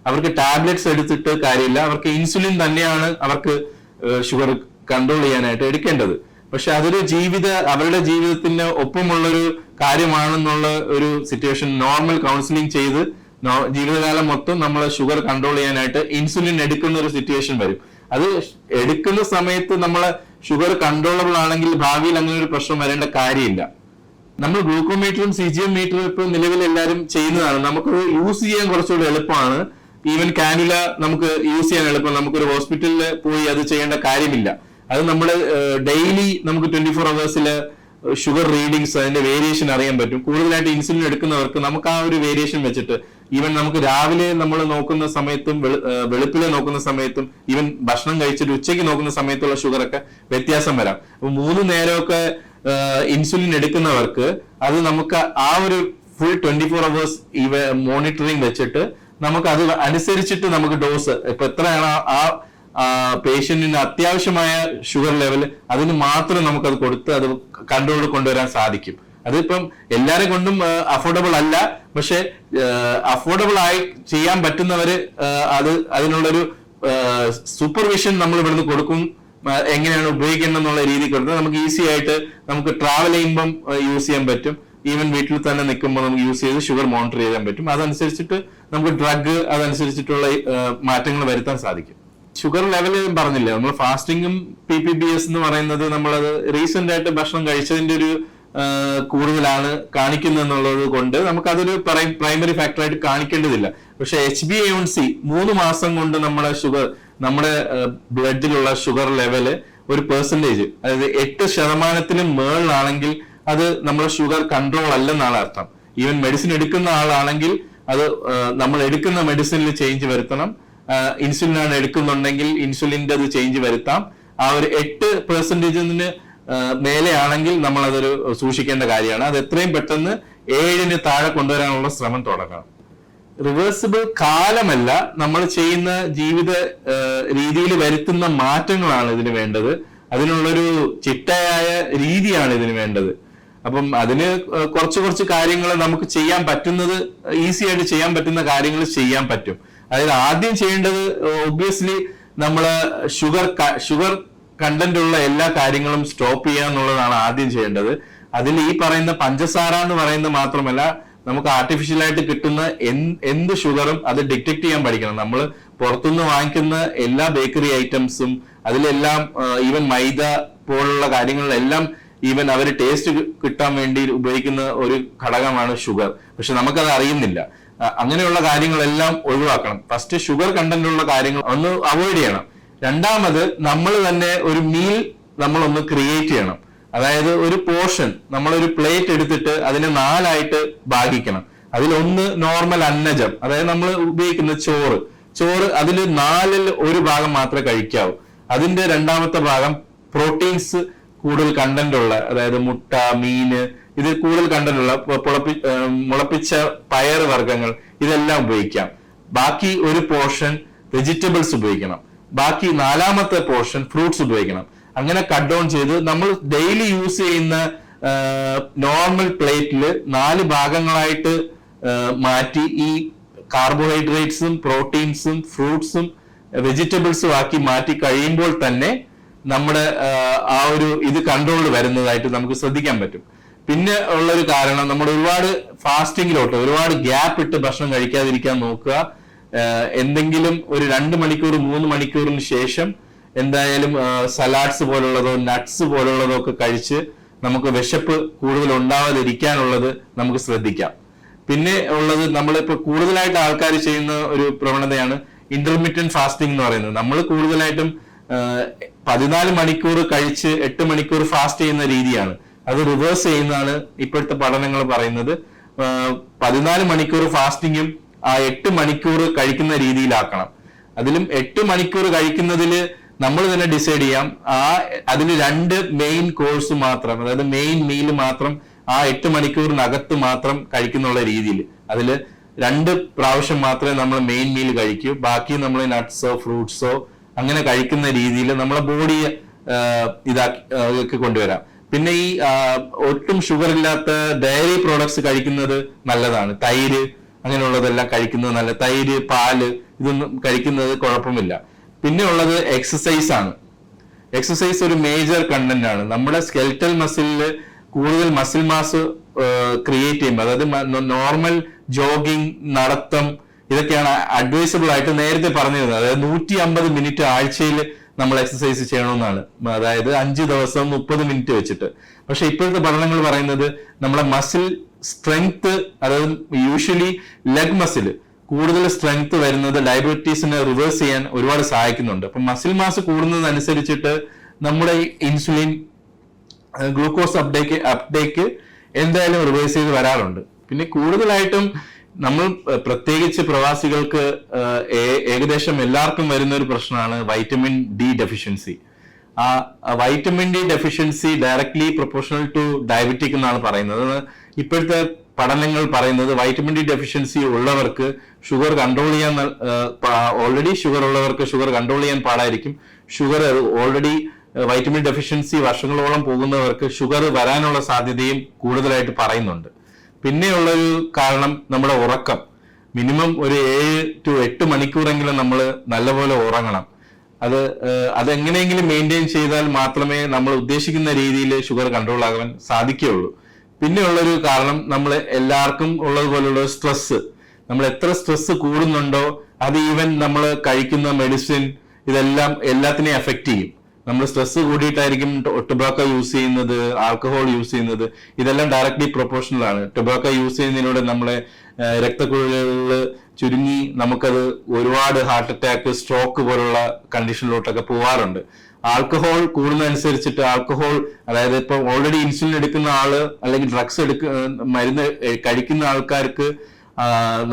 അവർക്ക് ടാബ്ലറ്റ്സ് എടുത്തിട്ട് കാര്യമില്ല. അവർക്ക് ഇൻസുലിൻ തന്നെയാണ് അവർക്ക് ഷുഗർ കൺട്രോൾ ചെയ്യാനായിട്ട് എടുക്കേണ്ടത്. പക്ഷെ അതൊരു അവരുടെ ജീവിതത്തിന് ഒപ്പമുള്ളൊരു കാര്യമാണെന്നുള്ള ഒരു സിറ്റുവേഷൻ നോർമൽ കൗൺസിലിംഗ് ചെയ്ത് ജീവിതകാലം മൊത്തം നമ്മൾ ഷുഗർ കൺട്രോൾ ചെയ്യാനായിട്ട് ഇൻസുലിൻ എടുക്കുന്ന ഒരു സിറ്റുവേഷൻ വരും. അത് എടുക്കുന്ന സമയത്ത് നമ്മളെ ഷുഗർ കൺട്രോളബിൾ ആണെങ്കിൽ ഭാവിയിൽ അങ്ങനെ ഒരു പ്രശ്നം വരേണ്ട കാര്യമില്ല. നമ്മൾ ഗ്ലൂക്കോമീറ്ററും CGM മീറ്ററും ഇപ്പൊ നിലവിൽ എല്ലാവരും ചെയ്യുന്നതാണ്. നമുക്ക് യൂസ് ചെയ്യാൻ കുറച്ചുകൂടി എളുപ്പമാണ്. ഈവൻ കാനുല നമുക്ക് യൂസ് ചെയ്യാൻ എളുപ്പം. നമുക്കൊരു ഹോസ്പിറ്റലിൽ പോയി അത് ചെയ്യേണ്ട കാര്യമില്ല. അത് നമ്മൾ ഡെയിലി നമുക്ക് 24 hours ഷുഗർ റീഡിങ്സ് അതിന്റെ വേരിയേഷൻ അറിയാൻ പറ്റും. കൂടുതലായിട്ട് ഇൻസുലിൻ എടുക്കുന്നവർക്ക് നമുക്ക് ആ ഒരു വേരിയേഷൻ വെച്ചിട്ട് ഈവൻ നമുക്ക് രാവിലെ നമ്മൾ നോക്കുന്ന സമയത്തും വെളുപ്പിലെ നോക്കുന്ന സമയത്തും ഈവൻ ഭക്ഷണം കഴിച്ചിട്ട് ഉച്ചയ്ക്ക് നോക്കുന്ന സമയത്തുള്ള ഷുഗർ ഒക്കെ വ്യത്യാസം വരാം. അപ്പൊ 3 നേരമൊക്കെ ഇൻസുലിൻ എടുക്കുന്നവർക്ക് അത് നമുക്ക് ആ ഒരു ഫുൾ 24 hours മോണിറ്ററിംഗ് വെച്ചിട്ട് നമുക്ക് അത് അനുസരിച്ചിട്ട് നമുക്ക് ഡോസ് ഇപ്പൊ എത്രയാണ് ആ പേഷ്യന്റിന് അത്യാവശ്യമായ ഷുഗർ ലെവൽ അതിന് മാത്രം നമുക്കത് കൊടുത്ത് അത് കൺട്രോളിൽ കൊണ്ടുവരാൻ സാധിക്കും. അതിപ്പം എല്ലാരെ കൊണ്ടും അഫോർഡബിൾ അല്ല. പക്ഷെ അഫോർഡബിൾ ആയി ചെയ്യാൻ പറ്റുന്നവര് അതിനുള്ളൊരു സൂപ്പർവിഷൻ നമ്മൾ ഇവിടുന്ന് കൊടുക്കും. എങ്ങനെയാണ് ഉപയോഗിക്കേണ്ടത് എന്നുള്ള രീതി കൊടുത്ത് നമുക്ക് ഈസി ആയിട്ട് നമുക്ക് ട്രാവൽ ചെയ്യുമ്പം യൂസ് ചെയ്യാൻ പറ്റും. ഈവൻ വീട്ടിൽ തന്നെ നിൽക്കുമ്പോൾ നമുക്ക് യൂസ് ചെയ്ത് ഷുഗർ മോണിറ്റർ ചെയ്യാൻ പറ്റും. അതനുസരിച്ചിട്ട് നമുക്ക് ഡ്രഗ് അതനുസരിച്ചിട്ടുള്ള മാറ്റങ്ങൾ വരുത്താൻ സാധിക്കും. ഷുഗർ ലെവൽ പറഞ്ഞില്ലേ, നമ്മൾ ഫാസ്റ്റിംഗും PPBS എന്ന് പറയുന്നത് നമ്മളത് റീസെന്റ് ആയിട്ട് ഭക്ഷണം കഴിച്ചതിന്റെ ഒരു കൂടുതലാണ് കാണിക്കുന്നത് എന്നുള്ളത് കൊണ്ട് നമുക്കതൊരു പ്രൈമറി ഫാക്ടറായിട്ട് കാണിക്കേണ്ടതില്ല. പക്ഷെ HbA1c 3 മാസം കൊണ്ട് നമ്മുടെ ബ്ലഡിലുള്ള ഷുഗർ ലെവല് ഒരു പെർസെന്റേജ്, അതായത് 8% മേളിലാണെങ്കിൽ അത് നമ്മുടെ ഷുഗർ കൺട്രോൾ അല്ലെന്നാണ് അർത്ഥം. ഈവൻ മെഡിസിൻ എടുക്കുന്ന ആളാണെങ്കിൽ അത് നമ്മൾ എടുക്കുന്ന മെഡിസിനിൽ ചേഞ്ച് വരുത്തണം. ഇൻസുലിനാണ് എടുക്കുന്നുണ്ടെങ്കിൽ ഇൻസുലിന്റെ അത് ചേഞ്ച് വരുത്താം. ആ ഒരു 8% മേലെയാണെങ്കിൽ നമ്മൾ അതൊരു സൂക്ഷിക്കേണ്ട കാര്യമാണ്. അത് എത്രയും പെട്ടെന്ന് 7 താഴെ കൊണ്ടുവരാനുള്ള ശ്രമം തുടങ്ങണം. റിവേഴ്സിബിൾ കാലമല്ല, നമ്മൾ ചെയ്യുന്ന ജീവിത രീതിയിൽ വരുത്തുന്ന മാറ്റങ്ങളാണ് ഇതിന് വേണ്ടത്. അതിനുള്ളൊരു ചിട്ടയായ രീതിയാണ് ഇതിന് വേണ്ടത്. അപ്പം അതിന് കുറച്ച് കാര്യങ്ങൾ നമുക്ക് ചെയ്യാൻ പറ്റുന്നത്, ഈസി ആയിട്ട് ചെയ്യാൻ പറ്റുന്ന കാര്യങ്ങൾ ചെയ്യാൻ പറ്റും. അതായത് ആദ്യം ചെയ്യേണ്ടത് ഒബ്വിയസ്ലി നമ്മള് ഷുഗർ കണ്ടന്റ് ഉള്ള എല്ലാ കാര്യങ്ങളും സ്റ്റോപ്പ് ചെയ്യുക എന്നുള്ളതാണ് ആദ്യം ചെയ്യേണ്ടത്. അതിൽ ഈ പറയുന്ന പഞ്ചസാര എന്ന് പറയുന്നത് മാത്രമല്ല, നമുക്ക് ആർട്ടിഫിഷ്യൽ ആയിട്ട് കിട്ടുന്ന എന്ത് ഷുഗറും അത് ഡിറ്റക്ട് ചെയ്യാൻ പഠിക്കണം. നമ്മൾ പുറത്തുനിന്ന് വാങ്ങിക്കുന്ന എല്ലാ ബേക്കറി ഐറ്റംസും അതിലെല്ലാം ഈവൻ മൈദ പോലുള്ള കാര്യങ്ങളിലെല്ലാം ഈവൻ അവർ ടേസ്റ്റ് കിട്ടാൻ വേണ്ടി ഉപയോഗിക്കുന്ന ഒരു ഘടകമാണ് ഷുഗർ. പക്ഷെ നമുക്കത് അറിയുന്നില്ല. അങ്ങനെയുള്ള കാര്യങ്ങളെല്ലാം ഒഴിവാക്കണം. ഫസ്റ്റ് ഷുഗർ കണ്ടന്റ് ഉള്ള കാര്യങ്ങൾ ഒന്ന് അവോയ്ഡ് ചെയ്യണം. രണ്ടാമത് നമ്മൾ തന്നെ ഒരു മീൽ നമ്മളൊന്ന് ക്രിയേറ്റ് ചെയ്യണം. അതായത് ഒരു പോർഷൻ നമ്മളൊരു പ്ലേറ്റ് എടുത്തിട്ട് അതിനെ 4 ആയിട്ട് ഭാഗിക്കണം. അതിലൊന്ന് നോർമൽ അന്നജം, അതായത് നമ്മൾ ഉപയോഗിക്കുന്ന ചോറ് അതിൽ 4-ൽ 1 ഭാഗം മാത്രമേ കഴിക്കാവൂ. അതിന്റെ 2ാമത്തെ ഭാഗം പ്രോട്ടീൻസ് കൂടുതൽ കണ്ടന്റ് ഉള്ള, അതായത് മുട്ട, മീന്, ഇത് കൂടുതൽ കണ്ടന്റ് ഉള്ള മുളപ്പിച്ച പയർ വർഗ്ഗങ്ങൾ ഇതെല്ലാം ഉപയോഗിക്കാം. ബാക്കി ഒരു പോർഷൻ വെജിറ്റബിൾസ് ഉപയോഗിക്കണം. ബാക്കി 4ാമത്തെ പോർഷൻ ഫ്രൂട്ട്സ് ഉപയോഗിക്കണം. അങ്ങനെ കട്ട് ഡൗൺ ചെയ്ത് നമ്മൾ ഡെയിലി യൂസ് ചെയ്യുന്ന നോർമൽ പ്ലേറ്റിൽ 4 ഭാഗങ്ങളായിട്ട് മാറ്റി ഈ കാർബോഹൈഡ്രേറ്റ്സും പ്രോട്ടീൻസും ഫ്രൂട്ട്സും വെജിറ്റബിൾസും ആക്കി മാറ്റി കഴിയുമ്പോൾ തന്നെ നമ്മുടെ ആ ഒരു ഇത് കൺട്രോളിൽ വരുന്നതായിട്ട് നമുക്ക് ശ്രദ്ധിക്കാൻ പറ്റും. പിന്നെ ഉള്ളൊരു കാരണം നമ്മൾ ഒരുപാട് ഫാസ്റ്റിങ്ങിലോട്ട് ഒരുപാട് ഗ്യാപ്പ് ഇട്ട് ഭക്ഷണം കഴിക്കാതിരിക്കാൻ നോക്കുക. എന്തെങ്കിലും ഒരു 2 മണിക്കൂർ 3 മണിക്കൂറിന് ശേഷം എന്തായാലും സലാഡ്സ് പോലുള്ളതോ നട്ട്സ് പോലുള്ളതോ ഒക്കെ കഴിച്ച് നമുക്ക് വിശപ്പ് കൂടുതൽ ഉണ്ടാവാതിരിക്കാനുള്ളത് നമുക്ക് ശ്രദ്ധിക്കാം. പിന്നെ ഉള്ളത് നമ്മളിപ്പോ കൂടുതലായിട്ട് ആൾക്കാർ ചെയ്യുന്ന ഒരു പ്രവണതയാണ് ഇന്റർമീഡിയറ്റ് ഫാസ്റ്റിംഗ് എന്ന് പറയുന്നത്. നമ്മൾ കൂടുതലായിട്ടും 14 മണിക്കൂർ കഴിച്ച് 8 മണിക്കൂർ ഫാസ്റ്റ് ചെയ്യുന്ന രീതിയാണ്. അത് റിവേഴ്സ് ചെയ്യുന്നതാണ് ഇപ്പോഴത്തെ പഠനങ്ങൾ പറയുന്നത്. 14 മണിക്കൂർ ഫാസ്റ്റിങ്ങും ആ 8 മണിക്കൂർ കഴിക്കുന്ന രീതിയിലാക്കണം. അതിലും 8 മണിക്കൂർ കഴിക്കുന്നതിൽ നമ്മൾ തന്നെ ഡിസൈഡ് ചെയ്യാം. അതിൽ 2 മെയിൻ കോഴ്സ് മാത്രം, അതായത് മെയിൻ മീൽ മാത്രം ആ 8 മണിക്കൂറിനകത്ത് മാത്രം കഴിക്കുന്നുള്ള രീതിയിൽ അതിൽ 2 പ്രാവശ്യം മാത്രമേ നമ്മൾ മെയിൻ മീൽ കഴിക്കൂ. ബാക്കി നമ്മൾ നട്ട്സോ ഫ്രൂട്ട്സോ അങ്ങനെ കഴിക്കുന്ന രീതിയിൽ നമ്മളെ ബോഡിയെ ഇതാക്കി കൊണ്ടുവരാം. പിന്നെ ഈ ഒട്ടും ഷുഗർ ഇല്ലാത്ത ഡയറി പ്രോഡക്ട്സ് കഴിക്കുന്നത് നല്ലതാണ്. തൈര് അങ്ങനെയുള്ളതെല്ലാം കഴിക്കുന്നത് നല്ല. തൈര്, പാല് ഇതൊന്നും കഴിക്കുന്നത് കുഴപ്പമില്ല. പിന്നെ ഉള്ളത് എക്സസൈസ് ആണ്. എക്സസൈസ് ഒരു മേജർ കണ്ടന്റ് ആണ്. നമ്മുടെ സ്കെൽറ്റൽ മസിലിൽ കൂടുതൽ മസിൽ മാസ് ക്രിയേറ്റ് ചെയ്യുമ്പോൾ, അതായത് നോർമൽ ജോഗിങ്, നടത്തം ഇതൊക്കെയാണ് അഡ്വൈസബിൾ ആയിട്ട് നേരത്തെ പറഞ്ഞിരുന്നത്. അതായത് 150 മിനിറ്റ് ആഴ്ചയിൽ നമ്മൾ എക്സസൈസ് ചെയ്യണമെന്നാണ്. അതായത് 5 ദിവസം 30 മിനിറ്റ് വെച്ചിട്ട്. പക്ഷെ ഇപ്പോഴത്തെ പഠനങ്ങൾ പറയുന്നത് നമ്മളെ മസിൽ സ്ട്രെങ്ത്, അതായത് യൂഷ്വലി ലെഗ് മസിൽ കൂടുതൽ സ്ട്രെങ്ത് വരുന്നത് ഡയബറ്റീസിനെ റിവേഴ്സ് ചെയ്യാൻ ഒരുപാട് സഹായിക്കുന്നുണ്ട്. അപ്പൊ മസിൽ മാസ് കൂടുന്നതനുസരിച്ചിട്ട് നമ്മുടെ ഇൻസുലിൻ, ഗ്ലൂക്കോസ് അപ്ടേക്ക് എന്തായാലും റിവേഴ്സ് ചെയ്ത് വരാറുണ്ട്. പിന്നെ കൂടുതലായിട്ടും നമ്മൾ പ്രത്യേകിച്ച് പ്രവാസികൾക്ക് ഏകദേശം എല്ലാവർക്കും വരുന്ന ഒരു പ്രശ്നമാണ് വൈറ്റമിൻ ഡി ഡെഫിഷ്യൻസി. ആ vitamin D deficiency directly proportional to diabetic എന്നാണ് പറയുന്നത്. ഇപ്പോഴത്തെ പഠനങ്ങൾ പറയുന്നത് വൈറ്റമിൻ ഡി ഡെഫിഷ്യൻസി ഉള്ളവർക്ക് ഷുഗർ കൺട്രോൾ ചെയ്യാൻ, ഓൾറെഡി ഷുഗർ ഉള്ളവർക്ക് ഷുഗർ കൺട്രോൾ ചെയ്യാൻ പാടായിരിക്കും. ഷുഗർ ഓൾറെഡി വൈറ്റമിൻ വർഷങ്ങളോളം പോകുന്നവർക്ക് ഷുഗർ വരാനുള്ള സാധ്യതയും കൂടുതലായിട്ട് പറയുന്നുണ്ട്. പിന്നെയുള്ളൊരു കാരണം നമ്മുടെ ഉറക്കം. മിനിമം ഒരു 7 to 8 മണിക്കൂറെങ്കിലും നമ്മൾ നല്ലപോലെ ഉറങ്ങണം. അതെങ്ങനെയെങ്കിലും മെയിൻറ്റെയിൻ ചെയ്താൽ മാത്രമേ നമ്മൾ ഉദ്ദേശിക്കുന്ന രീതിയിൽ ഷുഗർ കൺട്രോൾ ആകാൻ സാധിക്കുകയുള്ളൂ. പിന്നെയുള്ളൊരു കാരണം നമ്മൾ എല്ലാവർക്കും ഉള്ളതുപോലുള്ള സ്ട്രെസ്. നമ്മൾ എത്ര സ്ട്രെസ് കൂടുന്നുണ്ടോ അത് ഈവൻ നമ്മൾ കഴിക്കുന്ന മെഡിസിൻ ഇതെല്ലാം എല്ലാത്തിനെയും എഫക്റ്റ് ചെയ്യും. നമ്മൾ സ്ട്രെസ് കൂടിയിട്ടായിരിക്കും ടൊബാക്കോ യൂസ് ചെയ്യുന്നത്, ആൽക്കഹോൾ യൂസ് ചെയ്യുന്നത്. ഇതെല്ലാം ഡയറക്ട്ലി പ്രൊപ്പോർഷണൽ ആണ്. ടൊബാക്കോ യൂസ് ചെയ്യുന്നതിലൂടെ നമ്മളെ രക്തക്കുഴലുകൾ ചുരുങ്ങി നമുക്കത് ഒരുപാട് ഹാർട്ട് അറ്റാക്ക്, സ്ട്രോക്ക് പോലുള്ള കണ്ടീഷനിലോട്ടൊക്കെ പോവാറുണ്ട്. ആൽക്കഹോൾ കൂടുന്നതനുസരിച്ചിട്ട് അതായത് ഇപ്പൊ ഓൾറെഡി ഇൻസുലിൻ എടുക്കുന്ന ആള് അല്ലെങ്കിൽ ഡ്രഗ്സ് മരുന്ന് കഴിക്കുന്ന ആൾക്കാർക്ക്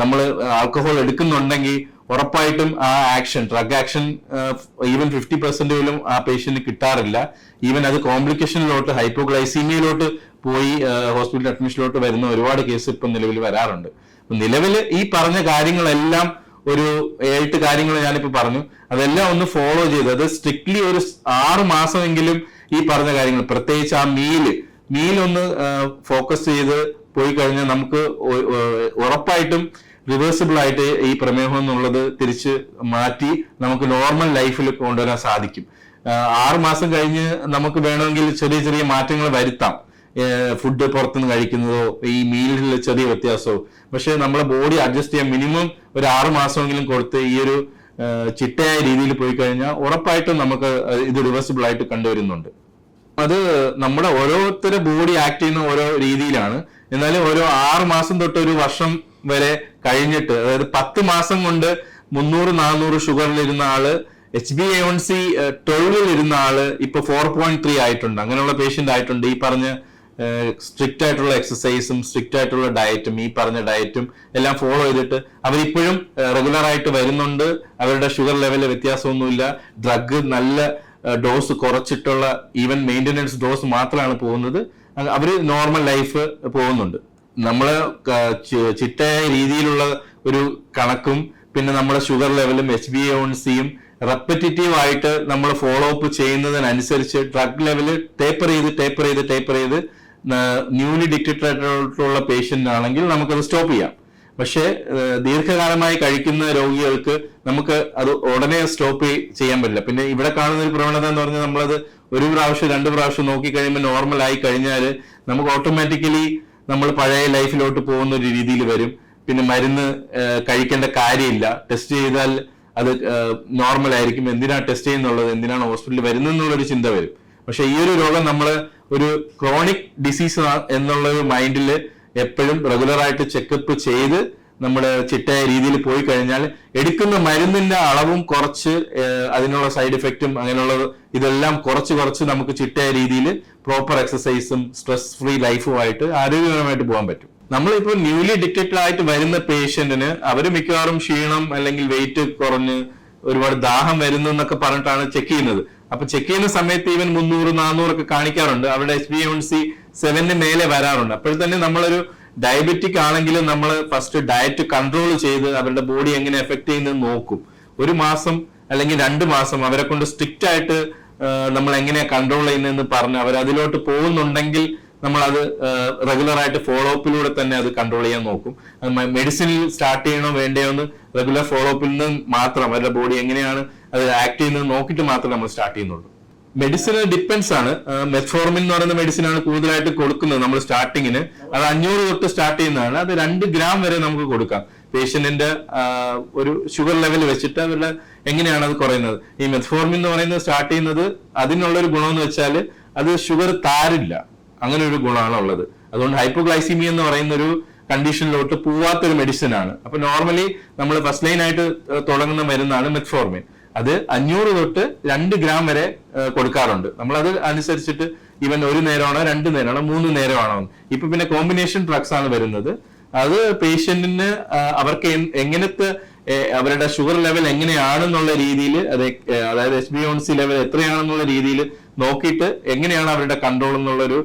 നമ്മൾ ആൽക്കഹോൾ എടുക്കുന്നുണ്ടെങ്കിൽ ഉറപ്പായിട്ടും ആ ഡ്രഗ് ആക്ഷൻ ഈവൻ 50% ആ പേഷ്യന്റിന് കിട്ടാറില്ല. ഈവൻ അത് കോംപ്ലിക്കേഷനിലോട്ട്, ഹൈപ്പോഗ്ലൈസീമിയയിലോട്ട് പോയി ഹോസ്പിറ്റൽ അഡ്മിഷനിലോട്ട് വരുന്ന ഒരുപാട് കേസ് ഇപ്പം നിലവിൽ വരാറുണ്ട്. നിലവിൽ ഈ പറഞ്ഞ കാര്യങ്ങളെല്ലാം ഒരു 8 കാര്യങ്ങൾ ഞാനിപ്പോ പറഞ്ഞു, അതെല്ലാം ഒന്ന് ഫോളോ ചെയ്ത് അത് സ്ട്രിക്ട്ലി ഒരു 6 മാസമെങ്കിലും ഈ പറഞ്ഞ കാര്യങ്ങൾ, പ്രത്യേകിച്ച് ആ മീൽ ഒന്ന് ഫോക്കസ് ചെയ്ത് പോയി കഴിഞ്ഞാൽ നമുക്ക് ഉറപ്പായിട്ടും റിവേഴ്സിബിൾ ആയിട്ട് ഈ പ്രമേഹം എന്നുള്ളത് തിരിച്ച് മാറ്റി നമുക്ക് നോർമൽ ലൈഫിൽ കൊണ്ടുവരാൻ സാധിക്കും. 6 മാസം കഴിഞ്ഞ് നമുക്ക് വേണമെങ്കിൽ ചെറിയ ചെറിയ മാറ്റങ്ങൾ വരുത്താം. ഫുഡ് പുറത്തുനിന്ന് കഴിക്കുന്നതോ ഈ മീലിൽ ചെറിയ വ്യത്യാസമോ. പക്ഷെ നമ്മളെ ബോഡി അഡ്ജസ്റ്റ് ചെയ്യാൻ മിനിമം ഒരു 6 മാസമെങ്കിലും കൊടുത്ത് ഈ ഒരു ചിട്ടയായ രീതിയിൽ പോയി കഴിഞ്ഞാൽ ഉറപ്പായിട്ടും നമുക്ക് ഇത് റിവേഴ്സിബിൾ ആയിട്ട് കണ്ടുവരുന്നുണ്ട്. അത് നമ്മുടെ ഓരോരുത്തരുടെ ബോഡി ആക്ട് ചെയ്യുന്ന ഓരോ രീതിയിലാണ്. എന്നാലും ഓരോ 6 മാസം തൊട്ട് ഒരു വർഷം വരെ കഴിഞ്ഞിട്ട്, അതായത് 10 മാസം കൊണ്ട് 300-400 ഷുഗറിലിരുന്ന ആള് HbA1c 12 ഇരുന്ന ആള് ഇപ്പൊ 4.3 ആയിട്ടുണ്ട്. അങ്ങനെയുള്ള പേഷ്യന്റ് ആയിട്ടുണ്ട്. ഈ പറഞ്ഞ സ്ട്രിക്റ്റ് ആയിട്ടുള്ള എക്സസൈസും സ്ട്രിക്റ്റ് ആയിട്ടുള്ള ഡയറ്റും ഈ പറഞ്ഞ ഡയറ്റും എല്ലാം ഫോളോ ചെയ്തിട്ട് അവരിപ്പോഴും റെഗുലർ ആയിട്ട് വരുന്നുണ്ട്. അവരുടെ ഷുഗർ ലെവലിൽ വ്യത്യാസമൊന്നുമില്ല. ഡ്രഗ് നല്ല ഡോസ് കുറച്ചിട്ടുള്ള ഈവൻ മെയിൻ്റനൻസ് ഡോസ് മാത്രമാണ് പോകുന്നത്. അവര് നോർമൽ ലൈഫ് പോകുന്നുണ്ട്. നമ്മള് ചിട്ടയായ രീതിയിലുള്ള ഒരു കണക്കും പിന്നെ നമ്മുടെ ഷുഗർ ലെവലും HbA1cയും റെപ്പറ്റേറ്റീവ് ആയിട്ട് നമ്മൾ ഫോളോ അപ്പ് ചെയ്യുന്നതിനനുസരിച്ച് ഡ്രഗ് ലെവല് ടേപ്പർ ചെയ്ത് ന്യൂലി ഡിറ്റക്റ്റഡ് ആയിട്ടുള്ള പേഷ്യന്റ് ആണെങ്കിൽ നമുക്കത് സ്റ്റോപ്പ് ചെയ്യാം. പക്ഷേ ദീർഘകാലമായി കഴിക്കുന്ന രോഗികൾക്ക് നമുക്ക് അത് ഉടനെ സ്റ്റോപ്പ് ചെയ്യാൻ പറ്റില്ല. പിന്നെ ഇവിടെ കാണുന്ന ഒരു പ്രവണത എന്ന് പറഞ്ഞാൽ നമ്മളത് 1 പ്രാവശ്യം 2 പ്രാവശ്യം നോക്കി കഴിയുമ്പോൾ നോർമൽ ആയി കഴിഞ്ഞാൽ നമുക്ക് ഓട്ടോമാറ്റിക്കലി നമ്മൾ പഴയ ലൈഫിലോട്ട് പോകുന്ന ഒരു രീതിയിൽ വരും. പിന്നെ മരുന്ന് കഴിക്കേണ്ട കാര്യമില്ല, ടെസ്റ്റ് ചെയ്താൽ അത് നോർമൽ ആയിരിക്കും, എന്തിനാണ് ടെസ്റ്റ് ചെയ്യുന്നുള്ളത്, എന്തിനാണ് ഹോസ്പിറ്റലിൽ വരുന്നത് എന്നുള്ളൊരു ചിന്ത വരും. പക്ഷെ ഈ ഒരു രോഗം നമ്മൾ ഒരു ക്രോണിക് ഡിസീസ് എന്നുള്ള ഒരു മൈൻഡിൽ എപ്പോഴും റെഗുലറായിട്ട് ചെക്കപ്പ് ചെയ്ത് നമ്മൾ ചിട്ടയായ രീതിയിൽ പോയി കഴിഞ്ഞാൽ എടുക്കുന്ന മരുന്നിന്റെ അളവും കുറച്ച് അതിനുള്ള സൈഡ് എഫക്റ്റും അങ്ങനെയുള്ള ഇതെല്ലാം കുറച്ച് നമുക്ക് ചിട്ടയായ രീതിയിൽ പ്രോപ്പർ എക്സസൈസും സ്ട്രെസ് ഫ്രീ ലൈഫുമായിട്ട് ആരോഗ്യകരമായിട്ട് പോകാൻ പറ്റും. നമ്മളിപ്പോ ന്യൂലി ഡിറ്റക്റ്റഡ് ആയിട്ട് വരുന്ന പേഷ്യന്റിന് അവര് മിക്കവാറും ക്ഷീണം അല്ലെങ്കിൽ വെയിറ്റ് കുറഞ്ഞ് ഒരുപാട് ദാഹം വരുന്നു എന്നൊക്കെ പറഞ്ഞിട്ടാണ് ചെക്ക് ചെയ്യുന്നത്. അപ്പൊ ചെക്ക് ചെയ്യുന്ന സമയത്ത് ഈവൻ 300-400 ഒക്കെ കാണിക്കാറുണ്ട്. അവരുടെ HbA1c 7 മേലെ വരാറുണ്ട്. അപ്പോഴത്തന്നെ നമ്മളൊരു ഡയബറ്റിക് ആണെങ്കിലും നമ്മൾ ഫസ്റ്റ് ഡയറ്റ് കൺട്രോൾ ചെയ്ത് അവരുടെ ബോഡി എങ്ങനെ എഫക്ട് ചെയ്യുന്നത് നോക്കും. 1 മാസം അല്ലെങ്കിൽ 2 മാസം അവരെ കൊണ്ട് സ്ട്രിക്റ്റ് ആയിട്ട് നമ്മൾ എങ്ങനെയാ കൺട്രോൾ ചെയ്യുന്നതെന്ന് പറഞ്ഞ് അവർ അതിലോട്ട് പോകുന്നുണ്ടെങ്കിൽ നമ്മളത് റെഗുലർ ആയിട്ട് ഫോളോ അപ്പിലൂടെ തന്നെ അത് കൺട്രോൾ ചെയ്യാൻ നോക്കും. മെഡിസിനിൽ സ്റ്റാർട്ട് ചെയ്യണോ വേണ്ടയോ എന്ന് റെഗുലർ ഫോളോ അപ്പിൽ നിന്ന് മാത്രം അവരുടെ ബോഡി എങ്ങനെയാണ് അത് ആക്ട് ചെയ്യുന്നത് നോക്കിയിട്ട് മാത്രം നമ്മൾ സ്റ്റാർട്ട് ചെയ്യുന്നുള്ളൂ. മെഡിസിൻ ഡിപ്പെൻസ് ആണ്. മെറ്റ്ഫോർമിൻ എന്ന് പറയുന്ന മെഡിസിൻ ആണ് കൂടുതലായിട്ട് കൊടുക്കുന്നത് നമ്മൾ സ്റ്റാർട്ടിങ്ങിന്. അത് 500 തൊട്ട് സ്റ്റാർട്ട് ചെയ്യുന്നതാണ്. അത് 2 ഗ്രാം വരെ നമുക്ക് കൊടുക്കാം. പേഷ്യന്റിന്റെ ഒരു ഷുഗർ ലെവൽ വെച്ചിട്ട് അവരുടെ എങ്ങനെയാണ് അത് കുറയുന്നത്. ഈ മെറ്റ്ഫോർമിൻ എന്ന് പറയുന്നത് സ്റ്റാർട്ട് ചെയ്യുന്നത് അതിനുള്ളൊരു ഗുണമെന്ന് വെച്ചാൽ അത് ഷുഗർ താരില്ല, അങ്ങനെ ഒരു ഗുണമാണ് ഉള്ളത്. അതുകൊണ്ട് ഹൈപ്പോഗ്ലൈസീമിയ എന്ന് പറയുന്ന ഒരു കണ്ടീഷനിലോട്ട് പോവാത്തൊരു മെഡിസിൻ ആണ്. അപ്പൊ നോർമലി നമ്മൾ ഫസ്റ്റ് ലൈൻ ആയിട്ട് തുടങ്ങുന്ന മരുന്നാണ് മെറ്റ്ഫോർമിൻ. അത് 500 തൊട്ട് 2 ഗ്രാം വരെ കൊടുക്കാറുണ്ട്. നമ്മൾ അത് അനുസരിച്ചിട്ട് ഈവൻ 1 നേരമാണോ 2 നേരമാണോ 3 നേരമാണോ. ഇപ്പൊ പിന്നെ കോമ്പിനേഷൻ ഡ്രഗ്സ് ആണ് വരുന്നത്. അത് പേഷ്യന്റിന് അവർക്ക് എങ്ങനത്തെ അവരുടെ ഷുഗർ ലെവൽ എങ്ങനെയാണെന്നുള്ള രീതിയിൽ അതായത് HbA1c ലെവൽ എത്രയാണെന്നുള്ള രീതിയിൽ നോക്കിയിട്ട് എങ്ങനെയാണ് അവരുടെ കൺട്രോൾ എന്നുള്ളൊരു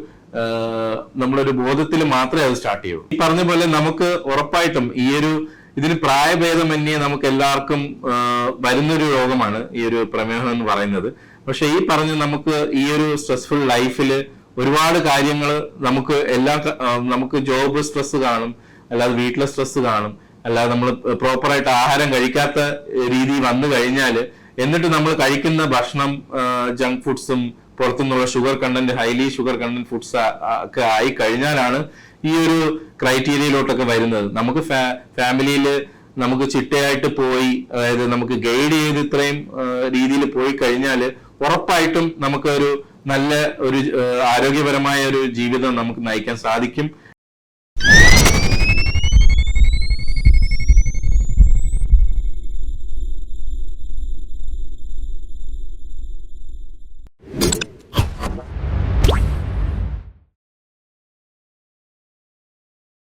നമ്മളൊരു ബോധത്തിൽ മാത്രമേ അത് സ്റ്റാർട്ട് ചെയ്യുള്ളൂ. ഈ പറഞ്ഞ പോലെ നമുക്ക് ഉറപ്പായിട്ടും ഇതിന് പ്രായഭേദമന്യേ നമുക്ക് എല്ലാവർക്കും വരുന്നൊരു രോഗമാണ് ഈ ഒരു പ്രമേഹം എന്ന് പറയുന്നത്. പക്ഷെ ഈ പറഞ്ഞ് നമുക്ക് ഈ ഒരു സ്ട്രെസ്ഫുൾ ലൈഫിൽ ഒരുപാട് കാര്യങ്ങൾ നമുക്ക് ജോബ് സ്ട്രെസ് കാണും, അല്ലാതെ വീട്ടിലെ സ്ട്രെസ് കാണും, അല്ലാതെ നമ്മൾ പ്രോപ്പറായിട്ട് ആഹാരം കഴിക്കാത്ത രീതി വന്നു കഴിഞ്ഞാൽ എന്നിട്ട് നമ്മൾ കഴിക്കുന്ന ഭക്ഷണം ജങ്ക് ഫുഡ്സും പുറത്തുനിന്നുള്ള sugar content highly sugar content foods ഒക്കെ ആയി കഴിഞ്ഞാലാണ് ഈ ഒരു ക്രൈറ്റീരിയയിലോട്ടൊക്കെ വരുന്നത്. നമുക്ക് ഫാമിലിയിൽ നമുക്ക് ചിട്ടയായിട്ട് പോയി, അതായത് നമുക്ക് ഗൈഡ് ചെയ്ത് ഇത്രയും രീതിയിൽ പോയി കഴിഞ്ഞാൽ ഉറപ്പായിട്ടും നമുക്ക് ഒരു നല്ല ഒരു ആരോഗ്യപരമായ ഒരു ജീവിതം നമുക്ക് നയിക്കാൻ സാധിക്കും.